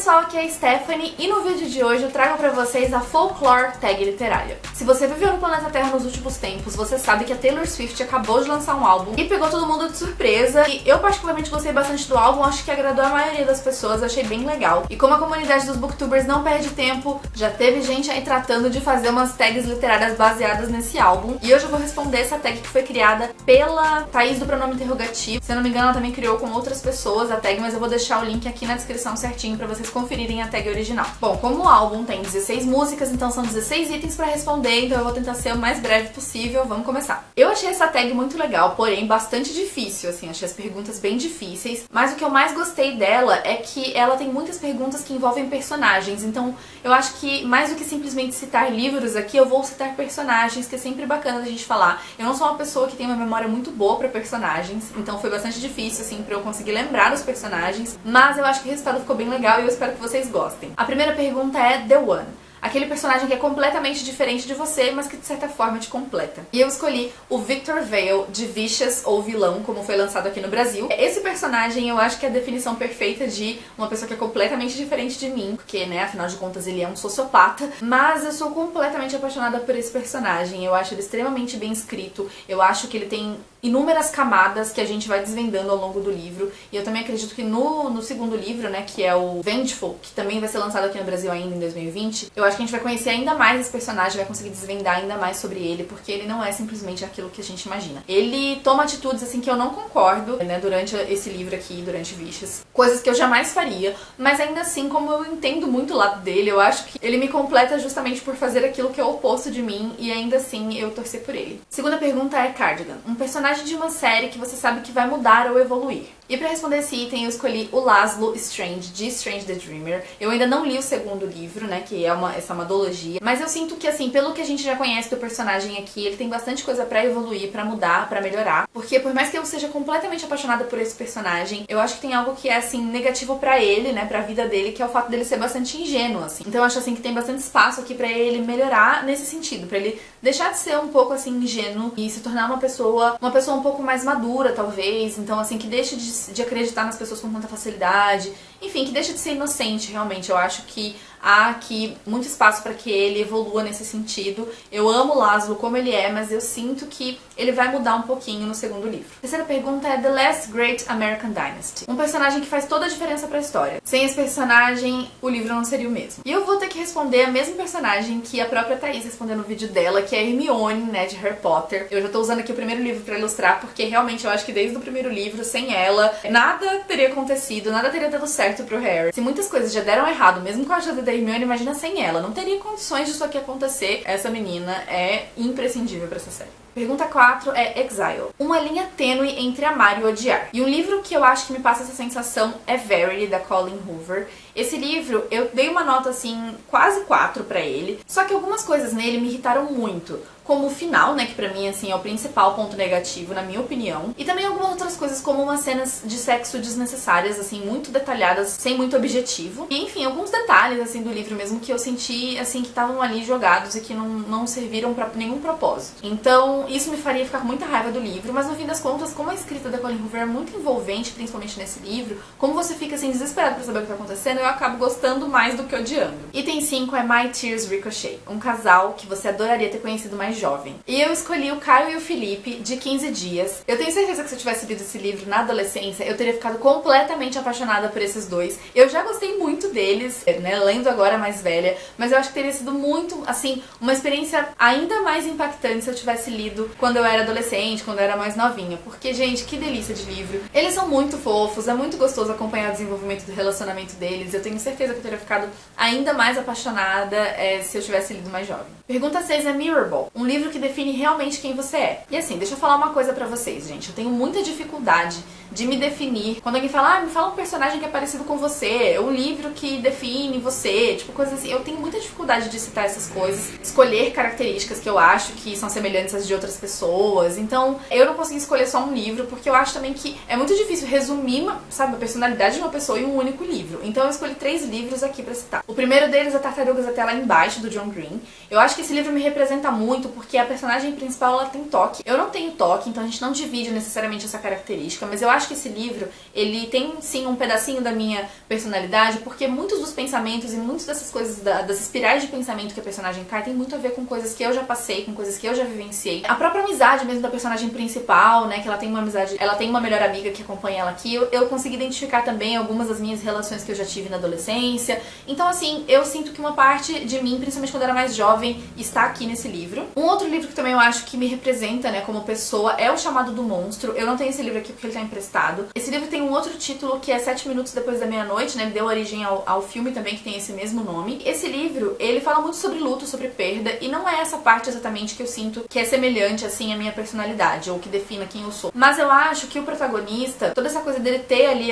pessoal, aqui é a Stephanie e no vídeo de hoje eu trago pra vocês a Folklore Tag Literária. Se você viveu no planeta Terra nos últimos tempos, você sabe que a Taylor Swift acabou de lançar um álbum e pegou todo mundo de surpresa. E eu particularmente gostei bastante do álbum, acho que agradou a maioria das pessoas, achei bem legal. E como a comunidade dos booktubers não perde tempo, já teve gente aí tratando de fazer umas tags literárias baseadas nesse álbum. E hoje eu vou responder essa tag que foi criada pela Thaís do Pronome Interrogativo. Se eu não me engano, ela também criou com outras pessoas a tag, mas eu vou deixar o link aqui na descrição certinho pra vocês conferirem a tag original. Bom, como o álbum tem 16 músicas, então são 16 itens pra responder, então eu vou tentar ser o mais breve possível. Vamos começar. Eu achei essa tag muito legal, porém bastante difícil, assim, achei as perguntas bem difíceis, mas o que eu mais gostei dela é que ela tem muitas perguntas que envolvem personagens, então eu acho que mais do que simplesmente citar livros aqui, eu vou citar personagens, que é sempre bacana da gente falar. Eu não sou uma pessoa que tem uma memória muito boa pra personagens, então foi bastante difícil, assim, pra eu conseguir lembrar dos personagens, mas eu acho que o resultado ficou bem legal e eu espero que vocês gostem. A primeira pergunta é The One. Aquele personagem que é completamente diferente de você, mas que de certa forma te completa. E eu escolhi o Victor Vale, de Vicious ou Vilão, como foi lançado aqui no Brasil. Esse personagem eu acho que é a definição perfeita de uma pessoa que é completamente diferente de mim, porque, né, afinal de contas ele é um sociopata, mas eu sou completamente apaixonada por esse personagem. Eu acho ele extremamente bem escrito, eu acho que ele tem inúmeras camadas que a gente vai desvendando ao longo do livro, e eu também acredito que no segundo livro, né, que é o Vengeful, que também vai ser lançado aqui no Brasil ainda em 2020, eu acho que a gente vai conhecer ainda mais esse personagem, vai conseguir desvendar ainda mais sobre ele, porque ele não é simplesmente aquilo que a gente imagina. Ele toma atitudes, assim, que eu não concordo, né, durante esse livro aqui, durante Vicious, coisas que eu jamais faria, mas ainda assim, como eu entendo muito o lado dele, eu acho que ele me completa justamente por fazer aquilo que é o oposto de mim, e ainda assim eu torcer por ele. Segunda pergunta é Cardigan, um personagem de uma série que você sabe que vai mudar ou evoluir. E pra responder esse item eu escolhi o Laszlo Strange, de Strange the Dreamer. Eu ainda não li o segundo livro, né, que é essa duologia, mas eu sinto que, assim, pelo que a gente já conhece do personagem aqui, ele tem bastante coisa pra evoluir, pra mudar, pra melhorar. Porque por mais que eu seja completamente apaixonada por esse personagem, eu acho que tem algo que é, assim, negativo pra ele, né, pra vida dele, que é o fato dele ser bastante ingênuo, assim. Então eu acho, assim, que tem bastante espaço aqui pra ele melhorar nesse sentido, pra ele deixar de ser um pouco, assim, ingênuo e se tornar uma pessoa um pouco mais madura, talvez. Então, assim, que deixe de acreditar nas pessoas com tanta facilidade. Enfim, que deixe de ser inocente, realmente. Eu acho que há aqui muito espaço para que ele evolua nesse sentido. Eu amo o Laszlo como ele é, mas eu sinto que ele vai mudar um pouquinho no segundo livro. A terceira pergunta é The Last Great American Dynasty. Um personagem que faz toda a diferença pra história. Sem esse personagem, o livro não seria o mesmo. E eu vou ter que responder a mesma personagem que a própria Thaís respondeu no vídeo dela, que é a Hermione, né, de Harry Potter. Eu já tô usando aqui o primeiro livro pra ilustrar, porque realmente eu acho que desde o primeiro livro, sem ela, nada teria acontecido, nada teria dado certo pro Harry. Se muitas coisas já deram errado, mesmo com a ajuda da Hermione, imagina sem ela. Não teria condições disso aqui acontecer. Essa menina é imprescindível pra essa série. Pergunta 4 é Exile. Uma linha tênue entre amar e odiar. E um livro que eu acho que me passa essa sensação é Verity, da Colleen Hoover. Esse livro, eu dei uma nota, assim, quase 4 pra ele. Só que algumas coisas nele me irritaram muito. Como o final, né, que pra mim, assim, é o principal ponto negativo, na minha opinião. E também algumas outras coisas, como umas cenas de sexo desnecessárias, assim, muito detalhadas, sem muito objetivo. E, enfim, alguns detalhes, assim, do livro mesmo que eu senti, assim, que estavam ali jogados e que não serviram pra nenhum propósito. Então, isso me faria ficar com muita raiva do livro, mas no fim das contas, como a escrita da Colleen Hoover é muito envolvente, principalmente nesse livro, como você fica, assim, desesperado pra saber o que tá acontecendo, eu acabo gostando mais do que odiando. Item 5 é My Tears Ricochet. Um casal que você adoraria ter conhecido mais jovem. E eu escolhi o Caio e o Felipe, de 15 dias. Eu tenho certeza que se eu tivesse lido esse livro na adolescência, eu teria ficado completamente apaixonada por esses dois. Eu já gostei muito deles, né, lendo agora mais velha, mas eu acho que teria sido muito, assim, uma experiência ainda mais impactante se eu tivesse lido quando eu era adolescente, quando eu era mais novinha. Porque, gente, que delícia de livro. Eles são muito fofos, é muito gostoso acompanhar o desenvolvimento do relacionamento deles. Eu tenho certeza que eu teria ficado ainda mais apaixonada se eu tivesse lido mais jovem. Pergunta 6 é Mirrorball, um livro que define realmente quem você é. E assim, deixa eu falar uma coisa pra vocês, gente. Eu tenho muita dificuldade de me definir. Quando alguém fala, me fala um personagem que é parecido com você, um livro que define você, tipo, coisas assim. Eu tenho muita dificuldade de citar essas coisas, escolher características que eu acho que são semelhantes às de outras outras pessoas. Então, eu não consegui escolher só um livro, porque eu acho também que é muito difícil resumir, sabe, a personalidade de uma pessoa em um único livro. Então eu escolhi 3 livros aqui pra citar. O primeiro deles é Tartarugas Até Lá Embaixo, do John Green. Eu acho que esse livro me representa muito, porque a personagem principal, ela tem toque. Eu não tenho toque, então a gente não divide necessariamente essa característica, mas eu acho que esse livro, ele tem sim um pedacinho da minha personalidade, porque muitos dos pensamentos e muitas dessas coisas, das espirais de pensamento que a personagem cai, tem muito a ver com coisas que eu já passei, com coisas que eu já vivenciei. A própria amizade mesmo da personagem principal, né, que ela tem uma amizade, ela tem uma melhor amiga que acompanha ela aqui, eu consegui identificar também algumas das minhas relações que eu já tive na adolescência. Então assim, eu sinto que uma parte de mim, principalmente quando eu era mais jovem, está aqui nesse livro. Um outro livro que também eu acho que me representa, né, como pessoa, é O Chamado do Monstro. Eu não tenho esse livro aqui porque ele tá emprestado. Esse livro tem um outro título que é 7 Minutos Depois da Meia-Noite, né, deu origem ao filme também que tem esse mesmo nome. Esse livro, ele fala muito sobre luto, sobre perda, e não é essa parte exatamente que eu sinto que é semelhante, assim, à minha personalidade, ou que defina quem eu sou. Mas eu acho que o protagonista, toda essa coisa dele ter ali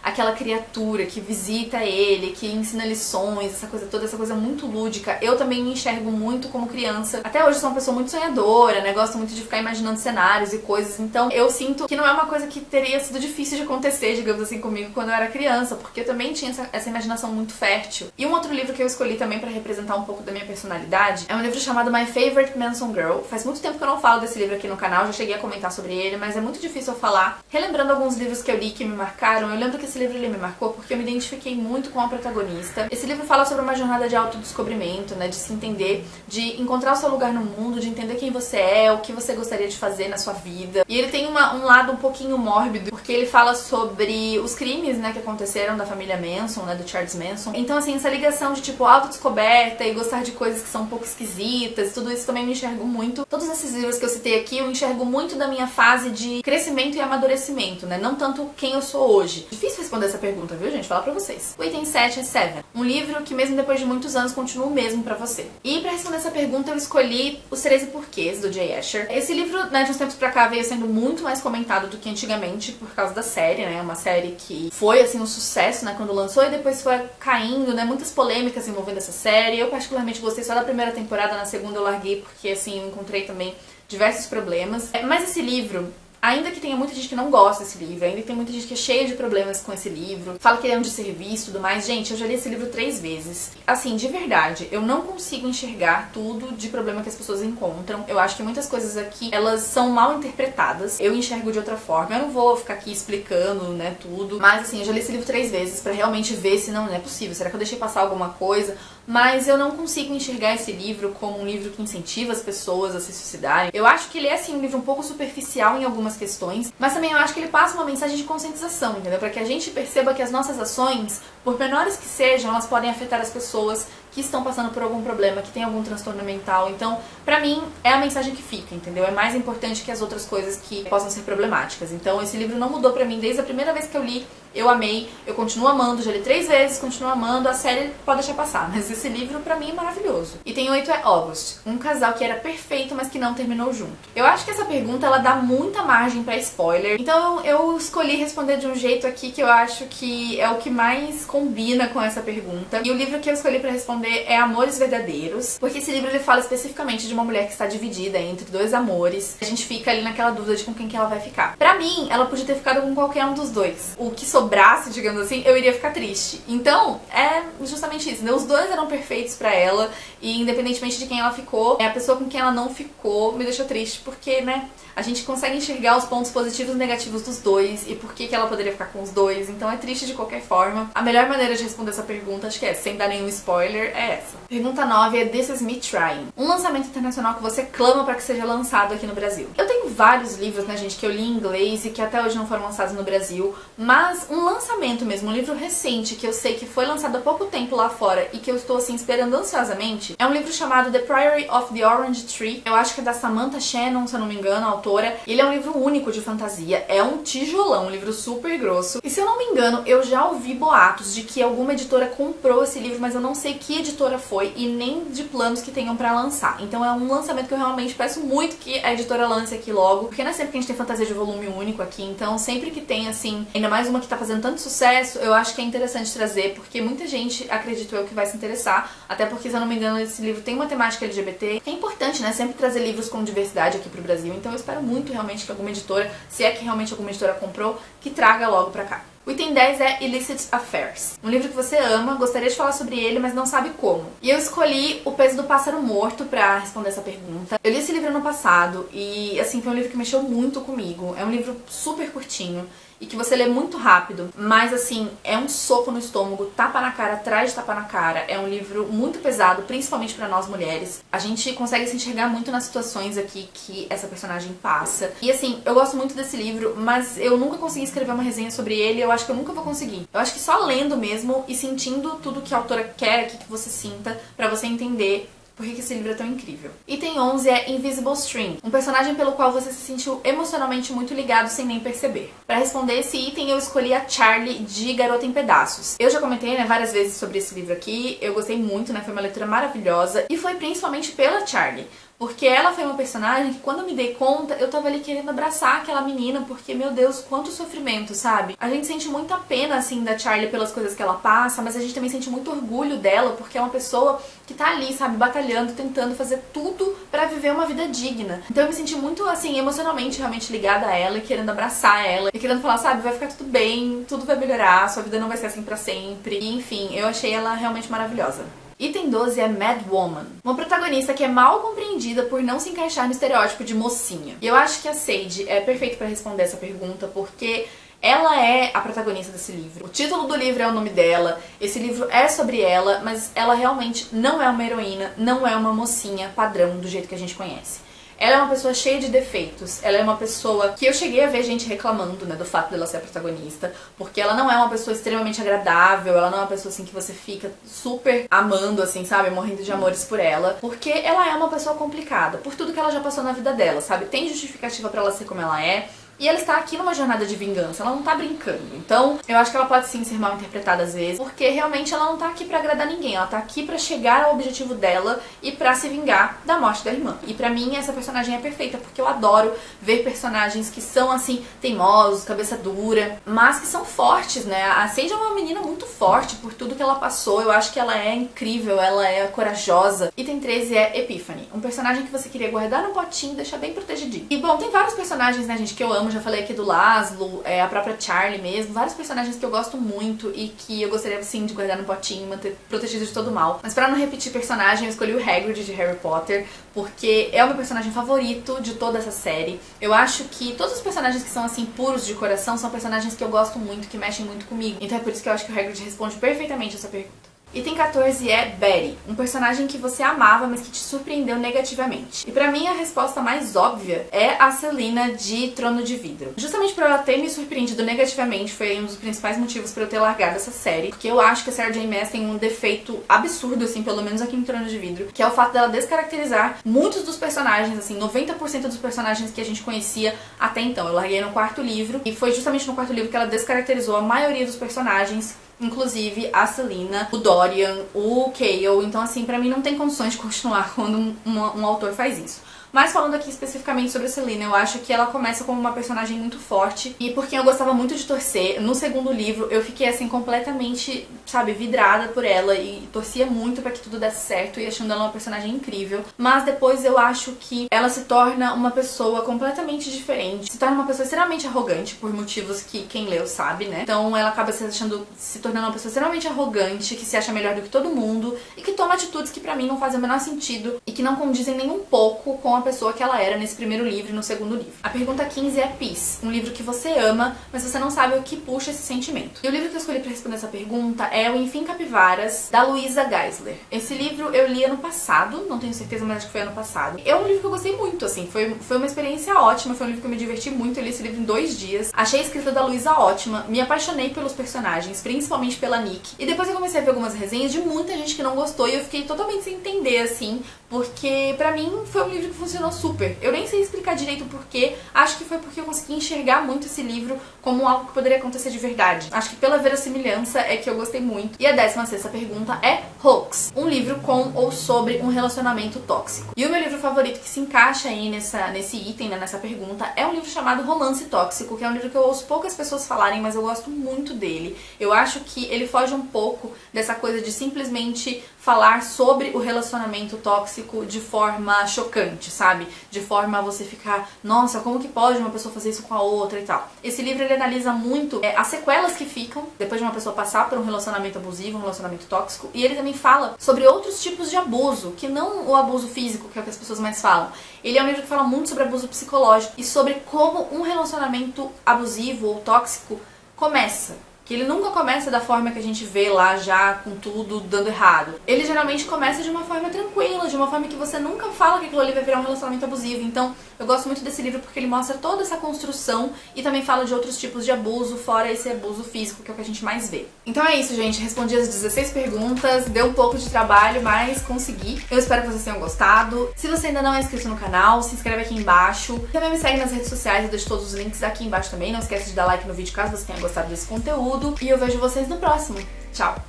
aquela criatura que visita ele, que ensina lições, essa coisa toda, essa coisa muito lúdica, eu também me enxergo muito como criança. Até hoje eu sou uma pessoa muito sonhadora, né, gosto muito de ficar imaginando cenários e coisas, então eu sinto que não é uma coisa que teria sido difícil de acontecer, digamos assim, comigo quando eu era criança, porque eu também tinha essa imaginação muito fértil. E um outro livro que eu escolhi também pra representar um pouco da minha personalidade é um livro chamado My Favorite Manson Girl. Faz muito tempo que eu não falo desse livro aqui no canal, já cheguei a comentar sobre ele, mas é muito difícil eu falar. Relembrando alguns livros que eu li que me marcaram, eu lembro que esse livro ele me marcou porque eu me identifiquei muito com a protagonista. Esse livro fala sobre uma jornada de autodescobrimento, né, de se entender, de encontrar o seu lugar no mundo, de entender quem você é, o que você gostaria de fazer na sua vida. E ele tem um lado um pouquinho mórbido, porque ele fala sobre os crimes, né, que aconteceram da família Manson, né, do Charles Manson. Então, assim, essa ligação de, tipo, autodescoberta e gostar de coisas que são um pouco esquisitas, tudo isso também me enxergo muito. Todos esses livros que eu citei aqui, eu enxergo muito da minha fase de crescimento e amadurecimento, né, não tanto quem eu sou hoje. Difícil responder essa pergunta, viu, gente? Falar pra vocês. O item 7 é Seven, um livro que mesmo depois de muitos anos continua o mesmo pra você. E pra responder essa pergunta eu escolhi Os 13 Porquês, do Jay Asher. Esse livro, né, de uns tempos pra cá veio sendo muito mais comentado do que antigamente por causa da série, né, uma série que foi, assim, um sucesso, né, quando lançou e depois foi caindo, né, muitas polêmicas envolvendo essa série. Eu particularmente gostei só da primeira temporada, na segunda eu larguei porque, assim, eu encontrei também diversos problemas. Mas esse livro, ainda que tenha muita gente que não gosta desse livro, ainda que tem muita gente que é cheia de problemas com esse livro, fala que ele é um desserviço e tudo mais, gente, eu já li esse livro 3 vezes. Assim, de verdade, eu não consigo enxergar tudo de problema que as pessoas encontram. Eu acho que muitas coisas aqui, elas são mal interpretadas. Eu enxergo de outra forma. Eu não vou ficar aqui explicando, né, tudo. Mas, assim, eu já li esse livro 3 vezes pra realmente ver se não é possível. Será que eu deixei passar alguma coisa? Mas eu não consigo enxergar esse livro como um livro que incentiva as pessoas a se suicidarem. Eu acho que ele é, assim, um livro um pouco superficial em algumas questões, mas também eu acho que ele passa uma mensagem de conscientização, entendeu? Pra que a gente perceba que as nossas ações, por menores que sejam, elas podem afetar as pessoas que estão passando por algum problema, que tem algum transtorno mental. Então, pra mim, é a mensagem que fica, entendeu? É mais importante que as outras coisas que possam ser problemáticas. Então, esse livro não mudou pra mim desde a primeira vez que eu li. Eu amei, eu continuo amando, já li 3 vezes, continuo amando. A série pode deixar passar, mas esse livro pra mim é maravilhoso. E tem 8 é August, um casal que era perfeito, mas que não terminou junto. Eu acho que essa pergunta, ela dá muita margem pra spoiler, então eu escolhi responder de um jeito aqui que eu acho que é o que mais combina com essa pergunta. E o livro que eu escolhi pra responder é Amores Verdadeiros, porque esse livro ele fala especificamente de uma mulher que está dividida entre 2 amores. A gente fica ali naquela dúvida de com quem que ela vai ficar. Pra mim, ela podia ter ficado com qualquer um dos dois. O que sobrasse, digamos assim, eu iria ficar triste. Então, é justamente isso, né? Os dois eram perfeitos pra ela, e independentemente de quem ela ficou, a pessoa com quem ela não ficou me deixou triste, porque, né, a gente consegue enxergar os pontos positivos e negativos dos dois, e por que ela poderia ficar com os dois, então é triste de qualquer forma. A melhor maneira de responder essa pergunta, acho que é, sem dar nenhum spoiler, é essa. Pergunta 9 é This Is Me Trying, um lançamento internacional que você clama pra que seja lançado aqui no Brasil. Eu tenho vários livros, né, gente, que eu li em inglês e que até hoje não foram lançados no Brasil, mas um lançamento mesmo, um livro recente que eu sei que foi lançado há pouco tempo lá fora e que eu estou, assim, esperando ansiosamente, é um livro chamado The Priory of the Orange Tree. Eu acho que é da Samantha Shannon, se eu não me engano, a autora. Ele é um livro único de fantasia, é um tijolão, um livro super grosso. E se eu não me engano, eu já ouvi boatos de que alguma editora comprou esse livro, mas eu não sei que editora foi e nem de planos que tenham pra lançar. Então é um lançamento que eu realmente peço muito que a editora lance aqui logo, porque não é sempre que a gente tem fantasia de volume único aqui, então sempre que tem, assim, ainda mais uma que tá fazendo tanto sucesso, eu acho que é interessante trazer, porque muita gente, acredito eu, que vai se interessar, até porque, se eu não me engano, esse livro tem uma temática LGBT, que é importante, né, sempre trazer livros com diversidade aqui pro Brasil, então eu espero muito realmente que alguma editora, se é que realmente alguma editora comprou, que traga logo pra cá. O item 10 é Illicit Affairs, um livro que você ama, gostaria de falar sobre ele, mas não sabe como. E eu escolhi O Peso do Pássaro Morto pra responder essa pergunta. Eu li esse livro ano passado e, assim, foi um livro que mexeu muito comigo. É um livro super curtinho e que você lê muito rápido, mas assim, é um soco no estômago, tapa na cara atrás de tapa na cara. É um livro muito pesado, principalmente pra nós mulheres. A gente consegue se enxergar muito nas situações aqui que essa personagem passa. E assim, eu gosto muito desse livro, mas eu nunca consegui escrever uma resenha sobre ele, eu acho que eu nunca vou conseguir. Eu acho que só lendo mesmo e sentindo tudo que a autora quer que você sinta, pra você entender por que esse livro é tão incrível. Item 11 é Invisible String, um personagem pelo qual você se sentiu emocionalmente muito ligado sem nem perceber. Para responder esse item, eu escolhi a Charlie de Garota em Pedaços. Eu já comentei, né, várias vezes sobre esse livro aqui, eu gostei muito, né, foi uma leitura maravilhosa, e foi principalmente pela Charlie. Porque ela foi uma personagem que, quando eu me dei conta, eu tava ali querendo abraçar aquela menina, porque, meu Deus, quanto sofrimento, sabe? A gente sente muita pena, assim, da Charlie pelas coisas que ela passa, mas a gente também sente muito orgulho dela, porque é uma pessoa que tá ali, sabe, batalhando, tentando fazer tudo pra viver uma vida digna. Então eu me senti muito, assim, emocionalmente realmente ligada a ela, e querendo abraçar ela, e querendo falar, sabe, vai ficar tudo bem, tudo vai melhorar, sua vida não vai ser assim pra sempre. E, enfim, eu achei ela realmente maravilhosa. Item 12 é Mad Woman, uma protagonista que é mal compreendida por não se encaixar no estereótipo de mocinha. E eu acho que a Sage é perfeita pra responder essa pergunta, porque ela é a protagonista desse livro. O título do livro é o nome dela, esse livro é sobre ela, mas ela realmente não é uma heroína, não é uma mocinha padrão do jeito que a gente conhece. Ela é uma pessoa cheia de defeitos, ela é uma pessoa que eu cheguei a ver gente reclamando, né, do fato dela ser a protagonista, porque ela não é uma pessoa extremamente agradável, ela não é uma pessoa, assim, que você fica super amando, assim, sabe, morrendo de amores por ela, porque ela é uma pessoa complicada, por tudo que ela já passou na vida dela, sabe, tem justificativa pra ela ser como ela é, e ela está aqui numa jornada de vingança, ela não tá brincando. Então, eu acho que ela pode sim ser mal interpretada às vezes, porque realmente ela não tá aqui pra agradar ninguém, ela tá aqui pra chegar ao objetivo dela e pra se vingar da morte da irmã. E pra mim, essa personagem é perfeita, porque eu adoro ver personagens que são, assim, teimosos, cabeça dura, mas que são fortes, né? A Sage é uma menina muito forte por tudo que ela passou, eu acho que ela é incrível, ela é corajosa. Item 13 é Epiphany, um personagem que você queria guardar no potinho e deixar bem protegidinho. E bom, tem vários personagens, né, gente, que eu amo. Já falei aqui do Laszlo, a própria Charlie mesmo, vários personagens que eu gosto muito e que eu gostaria sim de guardar no potinho e manter protegido de todo mal. Mas pra não repetir personagem, eu escolhi o Hagrid de Harry Potter, porque é o meu personagem favorito de toda essa série. Eu acho que todos os personagens que são assim puros de coração são personagens que eu gosto muito, que mexem muito comigo. Então é por isso que eu acho que o Hagrid responde perfeitamente essa pergunta. Item 14 é Betty, um personagem que você amava, mas que te surpreendeu negativamente. E pra mim a resposta mais óbvia é a Selena de Trono de Vidro. Justamente por ela ter me surpreendido negativamente foi um dos principais motivos pra eu ter largado essa série, porque eu acho que a Sarah J Maas tem um defeito absurdo, assim, pelo menos aqui em Trono de Vidro, que é o fato dela descaracterizar muitos dos personagens, assim, 90% dos personagens que a gente conhecia até então. Eu larguei no quarto livro, e foi justamente no quarto livro que ela descaracterizou a maioria dos personagens, inclusive a Selena, o Dorian, o Cale. Então, assim, pra mim não tem condições de continuar quando um autor faz isso. Mas falando aqui especificamente sobre a Selena, eu acho que ela começa como uma personagem muito forte e por quem eu gostava muito de torcer. No segundo livro eu fiquei assim completamente, sabe, vidrada por ela e torcia muito pra que tudo desse certo e achando ela uma personagem incrível. Mas depois eu acho que ela se torna uma pessoa completamente diferente, se torna uma pessoa extremamente arrogante por motivos que quem leu sabe, né? Então ela acaba se tornando uma pessoa extremamente arrogante, que se acha melhor do que todo mundo e que toma atitudes que pra mim não fazem o menor sentido e que não condizem nem um pouco com a pessoa que ela era nesse primeiro livro e no segundo livro. A pergunta 15 é Peace, um livro que você ama, mas você não sabe o que puxa esse sentimento. E o livro que eu escolhi pra responder essa pergunta é O Enfim Capivaras, da Louisa Geisler. Esse livro eu li ano passado, não tenho certeza, mas acho que foi ano passado. É um livro que eu gostei muito, assim, foi uma experiência ótima, foi um livro que eu me diverti muito, eu li esse livro em 2 dias. Achei a escrita da Louisa ótima, me apaixonei pelos personagens, principalmente pela Nick. E depois eu comecei a ver algumas resenhas de muita gente que não gostou e eu fiquei totalmente sem entender, assim, porque pra mim foi um livro que funcionou super. Eu nem sei explicar direito o porquê, acho que foi porque eu consegui enxergar muito esse livro como algo que poderia acontecer de verdade. Acho que pela verossimilhança é que eu gostei muito. E a 16ª pergunta é Hoax, um livro com ou sobre um relacionamento tóxico. E o meu livro favorito que se encaixa aí nesse item, né, nessa pergunta, é um livro chamado Romance Tóxico, que é um livro que eu ouço poucas pessoas falarem, mas eu gosto muito dele. Eu acho que ele foge um pouco dessa coisa de simplesmente falar sobre o relacionamento tóxico de forma chocante, sabe? De forma a você ficar, nossa, como que pode uma pessoa fazer isso com a outra e tal. Esse livro ele analisa muito as sequelas que ficam depois de uma pessoa passar por um relacionamento abusivo, um relacionamento tóxico, e ele também fala sobre outros tipos de abuso, que não o abuso físico, que é o que as pessoas mais falam. Ele é um livro que fala muito sobre abuso psicológico e sobre como um relacionamento abusivo ou tóxico começa. Que ele nunca começa da forma que a gente vê lá já com tudo dando errado. Ele geralmente começa de uma forma tranquila, de uma forma que você nunca fala que aquilo ali vai virar um relacionamento abusivo. Então, eu gosto muito desse livro porque ele mostra toda essa construção e também fala de outros tipos de abuso, fora esse abuso físico, que é o que a gente mais vê. Então é isso, gente. Respondi as 16 perguntas, deu um pouco de trabalho, mas consegui. Eu espero que vocês tenham gostado. Se você ainda não é inscrito no canal, se inscreve aqui embaixo. Também me segue nas redes sociais, eu deixo todos os links aqui embaixo também. Não esquece de dar like no vídeo caso você tenha gostado desse conteúdo. E eu vejo vocês no próximo. Tchau!